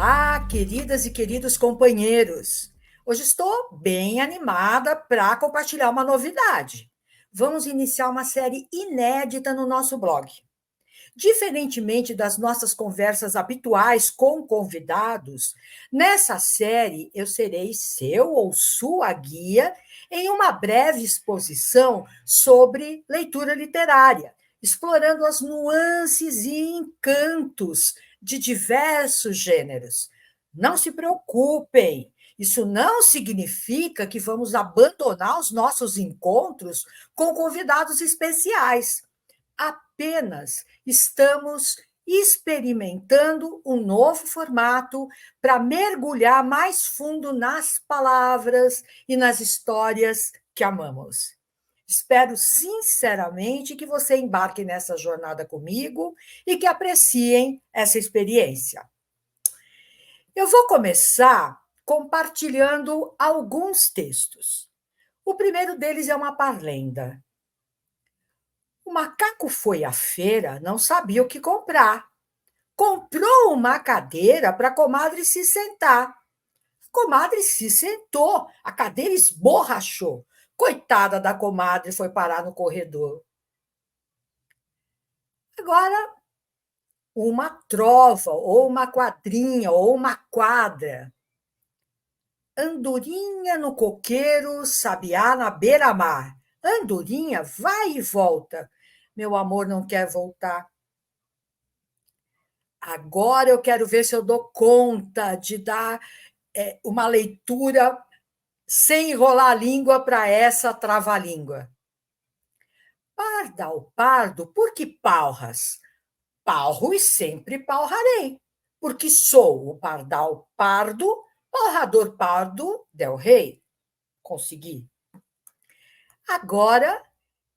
Olá, queridas e queridos companheiros. Hoje estou bem animada para compartilhar uma novidade. Vamos iniciar uma série inédita no nosso blog. Diferentemente das nossas conversas habituais com convidados, nessa série eu serei seu ou sua guia em uma breve exposição sobre leitura literária, explorando as nuances e encantos de diversos gêneros. Não se preocupem, isso não significa que vamos abandonar os nossos encontros com convidados especiais. Apenas estamos experimentando um novo formato para mergulhar mais fundo nas palavras e nas histórias que amamos. Espero sinceramente que você embarque nessa jornada comigo e que apreciem essa experiência. Eu vou começar compartilhando alguns textos. O primeiro deles é uma parlenda. O macaco foi à feira, não sabia o que comprar. Comprou uma cadeira para a comadre se sentar. A comadre se sentou, a cadeira esborrachou. Coitada da comadre, foi parar no corredor. Agora, uma trova, ou uma quadrinha, ou uma quadra. Andorinha no coqueiro, sabiá na beira-mar. Andorinha vai e volta. Meu amor não quer voltar. Agora eu quero ver se eu dou conta de dar uma leitura sem enrolar a língua para essa trava-língua. Pardal, pardo, por que palras? Palro e sempre palrarei, porque sou o pardal pardo, palrador pardo del rei. Consegui. Agora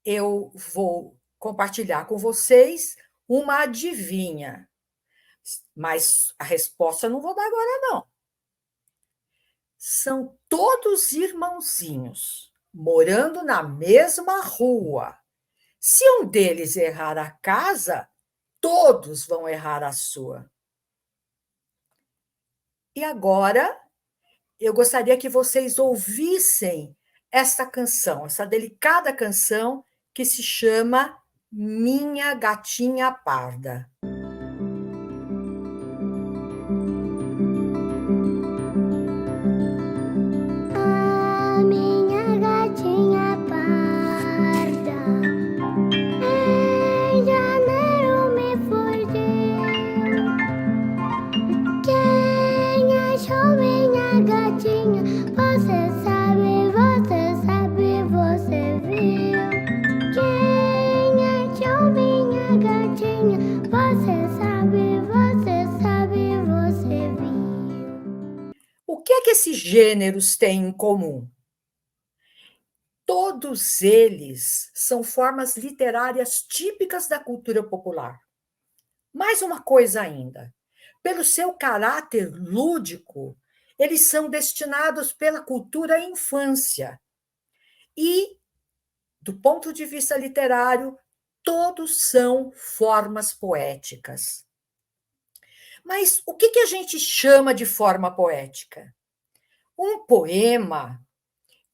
eu vou compartilhar com vocês uma adivinha. Mas a resposta eu não vou dar agora, não. São todos irmãozinhos, morando na mesma rua. Se um deles errar a casa, todos vão errar a sua. E agora, eu gostaria que vocês ouvissem esta canção, essa delicada canção que se chama Minha Gatinha Parda. O que é que esses gêneros têm em comum? Todos eles são formas literárias típicas da cultura popular. Mais uma coisa ainda, pelo seu caráter lúdico, eles são destinados pela cultura à infância. E, do ponto de vista literário, todos são formas poéticas. Mas o que a gente chama de forma poética? Um poema,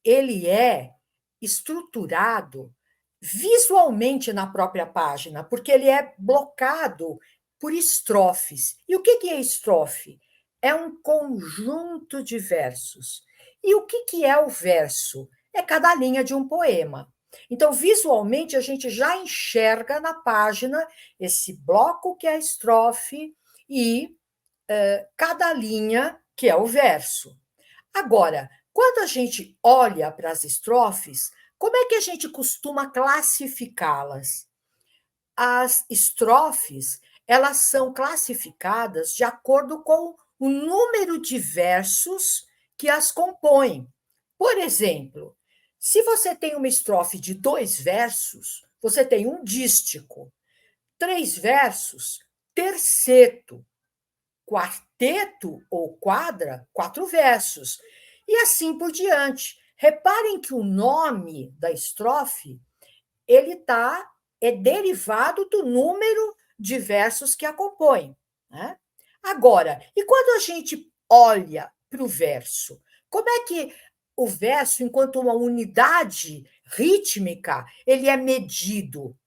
ele é estruturado visualmente na própria página, porque ele é blocado por estrofes. E o que é estrofe? É um conjunto de versos. E o que é o verso? É cada linha de um poema. Então, visualmente, a gente já enxerga na página esse bloco que é a estrofe e cada linha que é o verso. Agora, quando a gente olha para as estrofes, como é que a gente costuma classificá-las? As estrofes, elas são classificadas de acordo com o número de versos que as compõem. Por exemplo, se você tem uma estrofe de 2 versos, você tem um dístico. 3 versos, terceto. Quarteto ou quadra, 4 versos. E assim por diante. Reparem que o nome da estrofe ele é derivado do número de versos que a compõem. Né? Agora, e quando a gente olha para o verso, como é que o verso, enquanto uma unidade rítmica, ele é medido?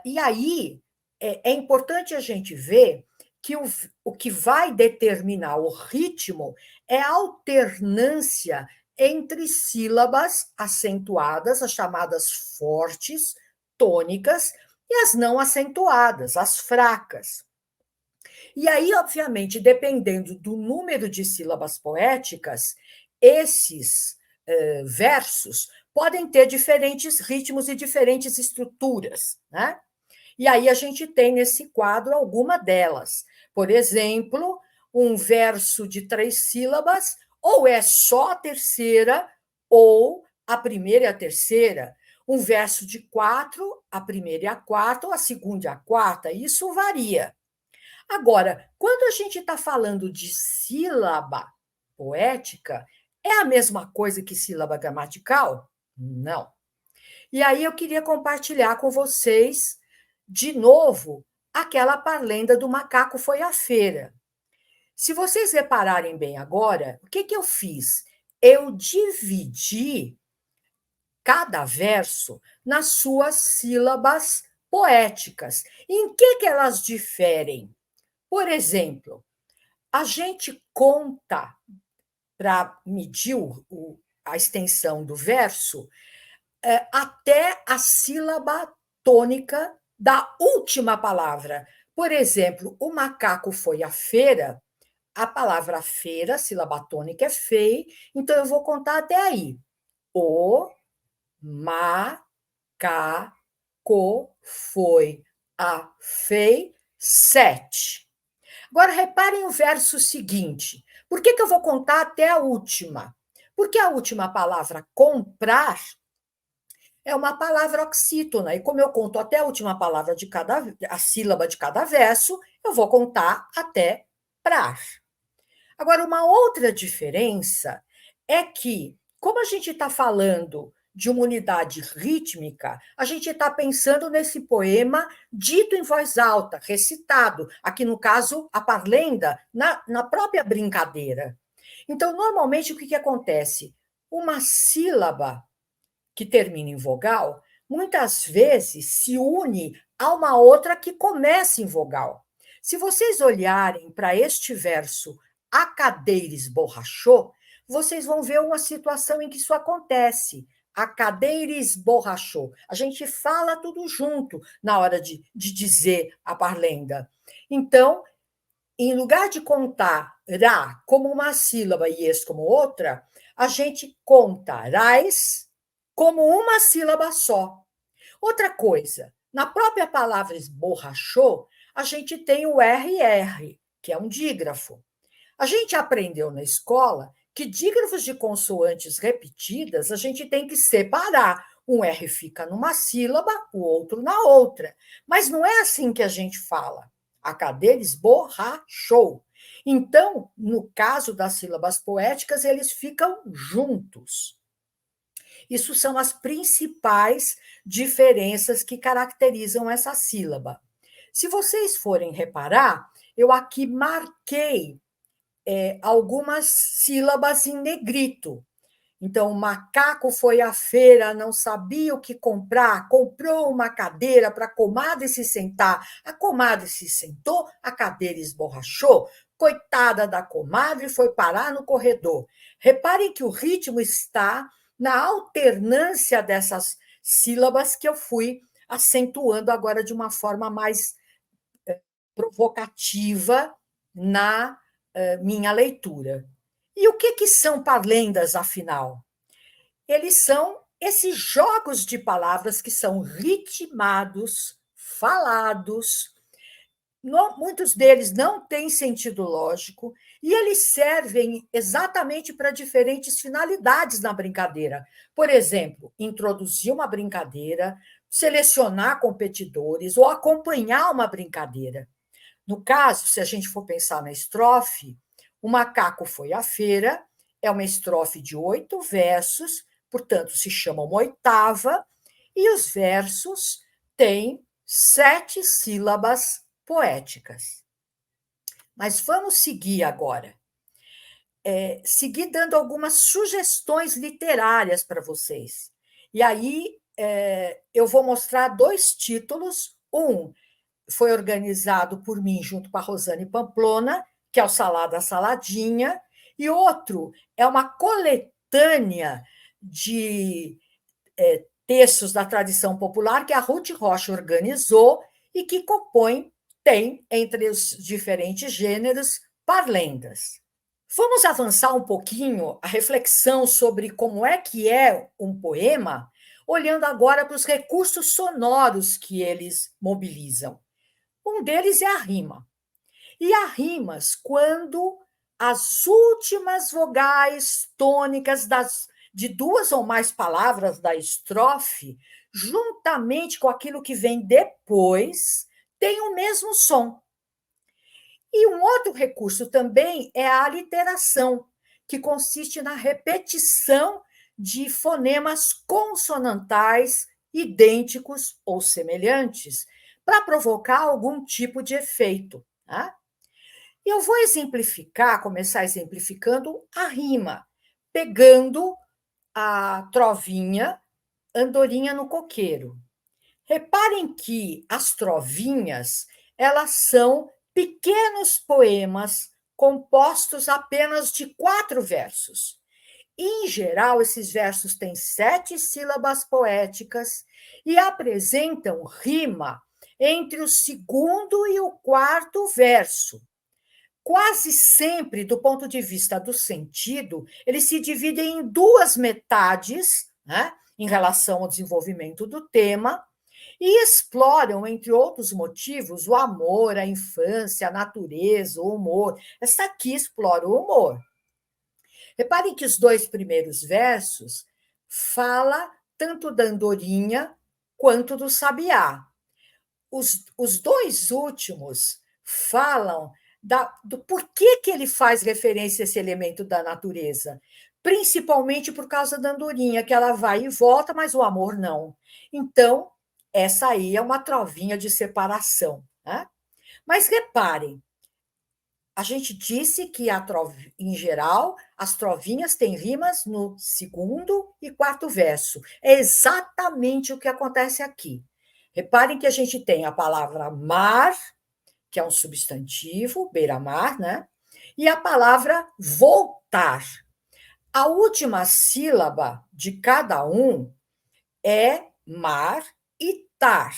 E aí é importante a gente ver que o que vai determinar o ritmo é a alternância entre sílabas acentuadas, as chamadas fortes, tônicas, e as não acentuadas, as fracas. E aí, obviamente, dependendo do número de sílabas poéticas, esses versos podem ter diferentes ritmos e diferentes estruturas, né? E aí a gente tem nesse quadro alguma delas. Por exemplo, um verso de 3 sílabas, ou é só a terceira, ou a primeira e a terceira. Um verso de 4, a primeira e a quarta, ou a segunda e a quarta, isso varia. Agora, quando a gente está falando de sílaba poética, é a mesma coisa que sílaba gramatical? Não. E aí eu queria compartilhar com vocês, de novo, aquela parlenda do macaco foi à feira. Se vocês repararem bem agora, o que, que eu fiz? Eu dividi cada verso nas suas sílabas poéticas. Em que elas diferem? Por exemplo, a gente conta, para medir a extensão do verso, até a sílaba tônica da última palavra. Por exemplo, o macaco foi à feira, a palavra feira, sílaba tônica é fei, então eu vou contar até aí. O macaco foi à feira, 7. Agora, reparem o verso seguinte. Por que eu vou contar até a última? Porque a última palavra, comprar, é uma palavra oxítona. E como eu conto até a última palavra de a sílaba de cada verso, eu vou contar até prar. Agora, uma outra diferença é que, como a gente está falando de uma unidade rítmica, a gente está pensando nesse poema dito em voz alta, recitado, aqui no caso, a parlenda, na própria brincadeira. Então, normalmente, o que acontece? Uma sílaba que termina em vogal, muitas vezes se une a uma outra que começa em vogal. Se vocês olharem para este verso, a cadeira esborrachou, vocês vão ver uma situação em que isso acontece. A cadeira esborrachou. A gente fala tudo junto na hora de dizer a parlenda. Então, em lugar de contar ra como uma sílaba e es como outra, a gente conta rais como uma sílaba só. Outra coisa, na própria palavra esborrachou, a gente tem o RR, que é um dígrafo. A gente aprendeu na escola que dígrafos de consoantes repetidas a gente tem que separar. Um R fica numa sílaba, o outro na outra. Mas não é assim que a gente fala. A cadeira esborrachou. Então, no caso das sílabas poéticas, eles ficam juntos. Isso são as principais diferenças que caracterizam essa sílaba. Se vocês forem reparar, eu aqui marquei algumas sílabas em negrito. Então, o macaco foi à feira, não sabia o que comprar, comprou uma cadeira para a comadre se sentar. A comadre se sentou, a cadeira esborrachou. Coitada da comadre, foi parar no corredor. Reparem que o ritmo está na alternância dessas sílabas que eu fui acentuando agora de uma forma mais provocativa na minha leitura. E o que são parlendas, afinal? Eles são esses jogos de palavras que são ritmados, falados. Muitos deles não têm sentido lógico e eles servem exatamente para diferentes finalidades na brincadeira. Por exemplo, introduzir uma brincadeira, selecionar competidores ou acompanhar uma brincadeira. No caso, se a gente for pensar na estrofe, o macaco foi à feira, é uma estrofe de 8 versos, portanto, se chama uma oitava, e os versos têm 7 sílabas poéticas. Mas vamos seguir agora. Seguir dando algumas sugestões literárias para vocês. E aí eu vou mostrar 2 títulos. Um foi organizado por mim junto com a Rosane Pamplona, que é o Salada Saladinha, e outro é uma coletânea de textos da tradição popular que a Ruth Rocha organizou e que tem, entre os diferentes gêneros, parlendas. Vamos avançar um pouquinho a reflexão sobre como é que é um poema, olhando agora para os recursos sonoros que eles mobilizam. Um deles é a rima. E há rimas quando as últimas vogais tônicas de 2 ou mais palavras da estrofe, juntamente com aquilo que vem depois, têm o mesmo som. E um outro recurso também é a aliteração, que consiste na repetição de fonemas consonantais idênticos ou semelhantes, para provocar algum tipo de efeito. Tá? Eu vou começar exemplificando a rima, pegando a trovinha Andorinha no Coqueiro. Reparem que as trovinhas, elas são pequenos poemas compostos apenas de 4 versos. Em geral, esses versos têm 7 sílabas poéticas e apresentam rima entre o segundo e o quarto verso. Quase sempre, do ponto de vista do sentido, eles se dividem em 2 metades, né, em relação ao desenvolvimento do tema, e exploram, entre outros motivos, o amor, a infância, a natureza, o humor. Essa aqui explora o humor. Reparem que os 2 primeiros versos fala tanto da andorinha quanto do sabiá. Os 2 últimos falam do porquê que ele faz referência a esse elemento da natureza, principalmente por causa da andorinha, que ela vai e volta, mas o amor não. Então, essa aí é uma trovinha de separação. Né? Mas reparem, a gente disse que, em geral, as trovinhas têm rimas no segundo e quarto verso. É exatamente o que acontece aqui. Reparem que a gente tem a palavra mar, que é um substantivo, beira-mar, né? E a palavra voltar. A última sílaba de cada um é mar e tar.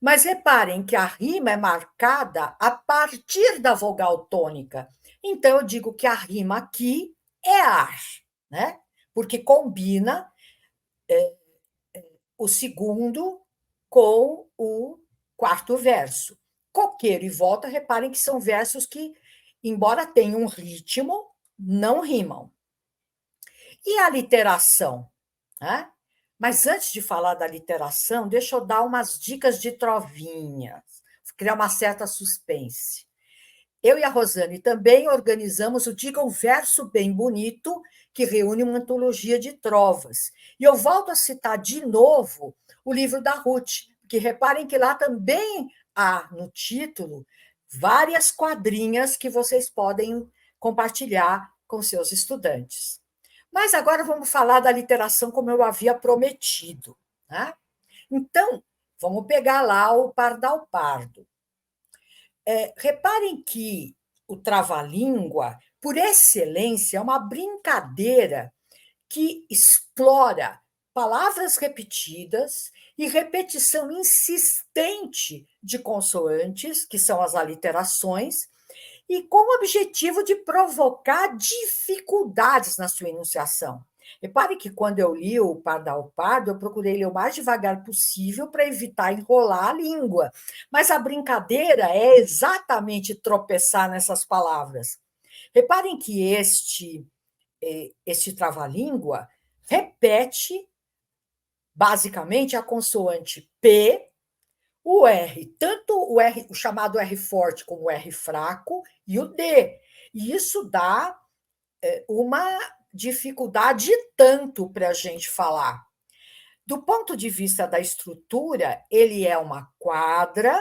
Mas reparem que a rima é marcada a partir da vogal tônica. Então, eu digo que a rima aqui é ar, né? Porque combina o segundo com o quarto verso. Coqueiro e volta, reparem que são versos que, embora tenham um ritmo, não rimam. E a literação? Né? Mas antes de falar da literação, deixa eu dar umas dicas de trovinhas, criar uma certa suspense. Eu e a Rosane também organizamos o Diga um Verso Bem Bonito, que reúne uma antologia de trovas. E eu volto a citar de novo o livro da Ruth, porque reparem que lá também há no título várias quadrinhas que vocês podem compartilhar com seus estudantes. Mas agora vamos falar da literação como eu havia prometido. Né? Então, vamos pegar lá o Pardal Pardo. Reparem que o trava-língua, por excelência, é uma brincadeira que explora palavras repetidas e repetição insistente de consoantes, que são as aliterações, e com o objetivo de provocar dificuldades na sua enunciação. Repare que quando eu li o Pardal Pardo, eu procurei ler o mais devagar possível para evitar enrolar a língua. Mas a brincadeira é exatamente tropeçar nessas palavras. Reparem que este trava-língua repete basicamente a consoante P, o R, tanto o chamado R forte como o R fraco, e o D. E isso dá uma dificuldade tanto para a gente falar. Do ponto de vista da estrutura, ele é uma quadra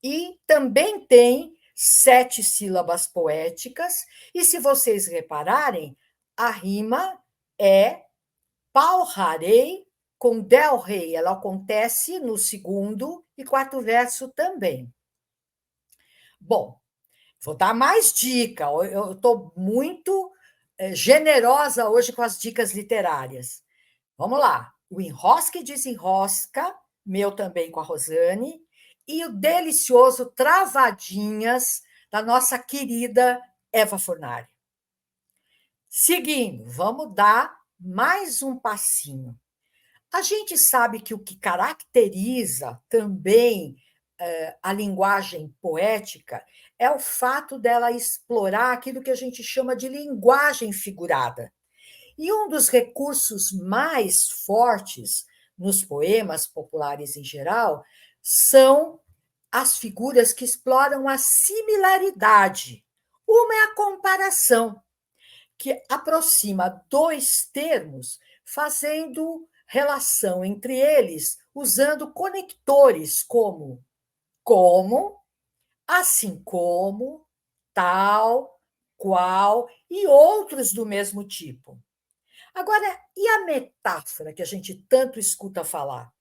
e também tem 7 sílabas poéticas, e se vocês repararem, a rima é pau-rarei com del-rei. Ela acontece no segundo e quarto verso também. Bom, vou dar mais dica. Eu estou muito generosa hoje com as dicas literárias. Vamos lá. O Enrosca e Desenrosca, meu também com a Rosane, e o delicioso Travadinhas, da nossa querida Eva Fornari. Seguindo, vamos dar mais um passinho. A gente sabe que o que caracteriza também a linguagem poética é o fato dela explorar aquilo que a gente chama de linguagem figurada. E um dos recursos mais fortes nos poemas populares em geral são as figuras que exploram a similaridade. Uma é a comparação, que aproxima dois termos, fazendo relação entre eles, usando conectores como, assim como, tal, qual e outros do mesmo tipo. Agora, e a metáfora que a gente tanto escuta falar?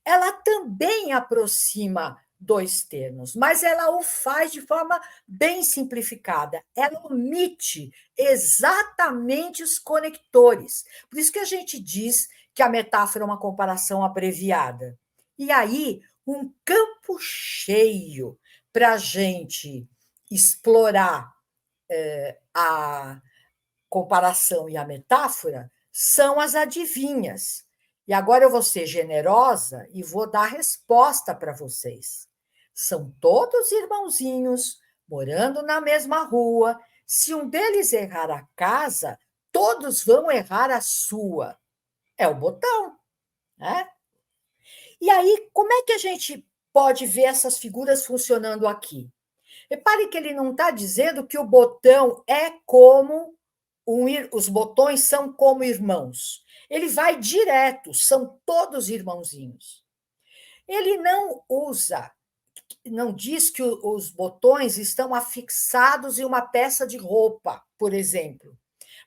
Ela também aproxima dois termos, mas ela o faz de forma bem simplificada. Ela omite exatamente os conectores. Por isso que a gente diz que a metáfora é uma comparação abreviada. E aí, um campo cheio para a gente explorar a comparação e a metáfora são as adivinhas. E agora eu vou ser generosa e vou dar resposta para vocês. São todos irmãozinhos, morando na mesma rua. Se um deles errar a casa, todos vão errar a sua. É o botão, né? E aí, como é que a gente pode ver essas figuras funcionando aqui? Repare que ele não está dizendo que o botão é como os botões são como irmãos. Ele vai direto, são todos irmãozinhos. Ele não diz que os botões estão afixados em uma peça de roupa, por exemplo.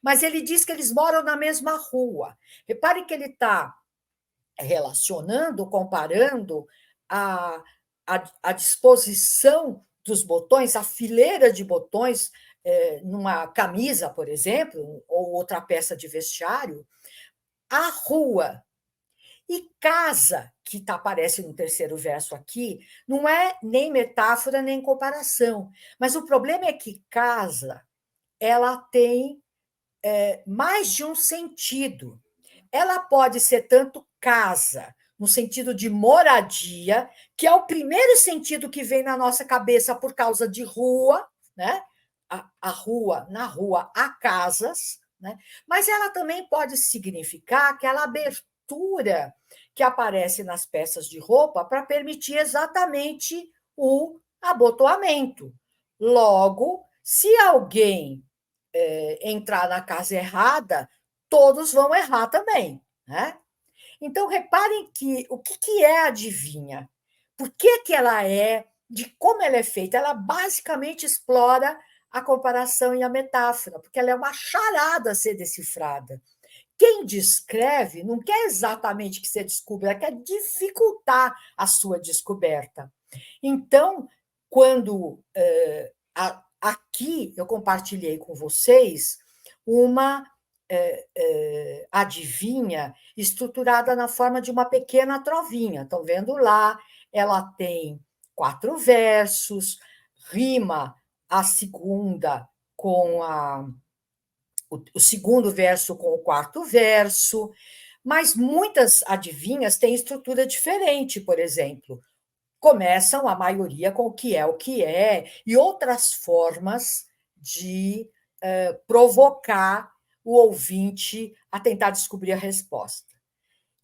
Mas ele diz que eles moram na mesma rua. Repare que ele está relacionando, comparando a disposição dos botões, a fileira de botões numa camisa, por exemplo, ou outra peça de vestiário, a rua. E casa, que aparece no terceiro verso aqui, não é nem metáfora nem comparação. Mas o problema é que casa ela tem mais de um sentido. Ela pode ser tanto casa, no sentido de moradia, que é o primeiro sentido que vem na nossa cabeça por causa de rua, né? A rua, na rua há casas, né? Mas ela também pode significar aquela abertura que aparece nas peças de roupa para permitir exatamente o abotoamento. Logo, se alguém entrar na casa errada, todos vão errar também, né? Então, reparem que o que é a adivinha? Por que ela é, de como ela é feita? Ela basicamente explora a comparação e a metáfora, porque ela é uma charada a ser decifrada. Quem descreve não quer exatamente que você descubra, ela quer dificultar a sua descoberta. Então, quando aqui eu compartilhei com vocês uma adivinha estruturada na forma de uma pequena trovinha. Estão vendo lá? Ela tem 4 versos, rima a segunda com o segundo verso com o quarto verso, mas muitas adivinhas têm estrutura diferente, por exemplo. Começam a maioria com o que é, e outras formas de provocar o ouvinte a tentar descobrir a resposta.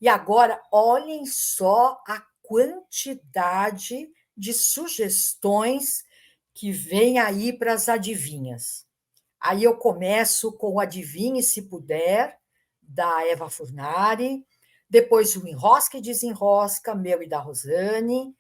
E agora, olhem só a quantidade de sugestões que vem aí para as adivinhas. Aí eu começo com o Adivinhe Se Puder, da Eva Furnari, depois o Enrosca e Desenrosca, meu e da Rosane,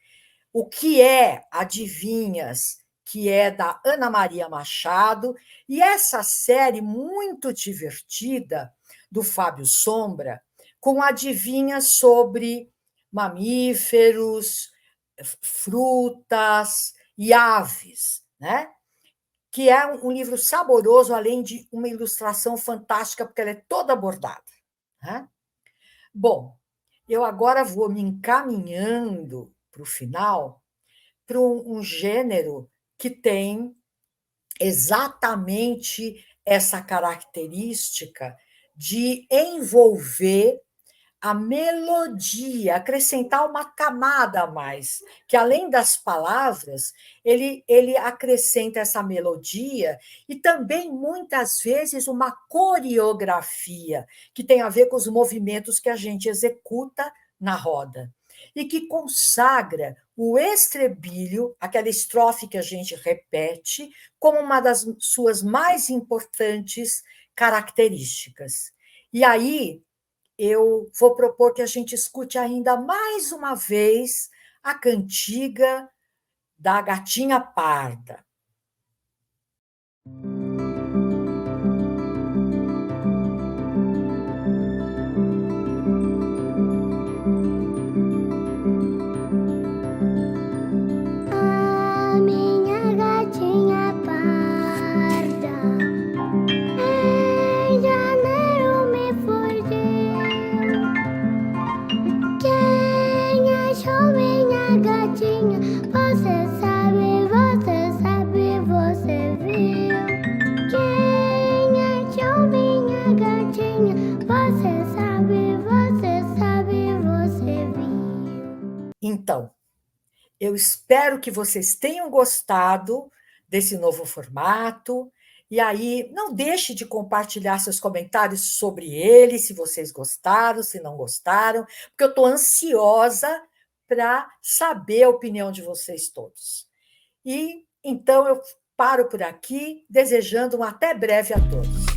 o que é adivinhas que é da Ana Maria Machado, e essa série muito divertida do Fábio Sombra, com adivinhas sobre mamíferos, frutas e aves, né? Que é um livro saboroso, além de uma ilustração fantástica, porque ela é toda bordada, né? Bom, eu agora vou me encaminhando para o final, para um gênero que tem exatamente essa característica de envolver a melodia, acrescentar uma camada a mais, que além das palavras, ele acrescenta essa melodia e também, muitas vezes, uma coreografia, que tem a ver com os movimentos que a gente executa na roda, e que consagra o estribilho, aquela estrofe que a gente repete, como uma das suas mais importantes características. E aí, eu vou propor que a gente escute ainda mais uma vez a cantiga da Gatinha Parda. A minha gatinha parda em janeiro me fugiu. Quem achou minha gatinha? Você sabe, você viu. Quem achou minha gatinha? Você sabe, você viu. Então, eu espero que vocês tenham gostado desse novo formato. E aí, não deixe de compartilhar seus comentários sobre ele, se vocês gostaram, se não gostaram, porque eu estou ansiosa para saber a opinião de vocês todos. E então eu paro por aqui, desejando um até breve a todos.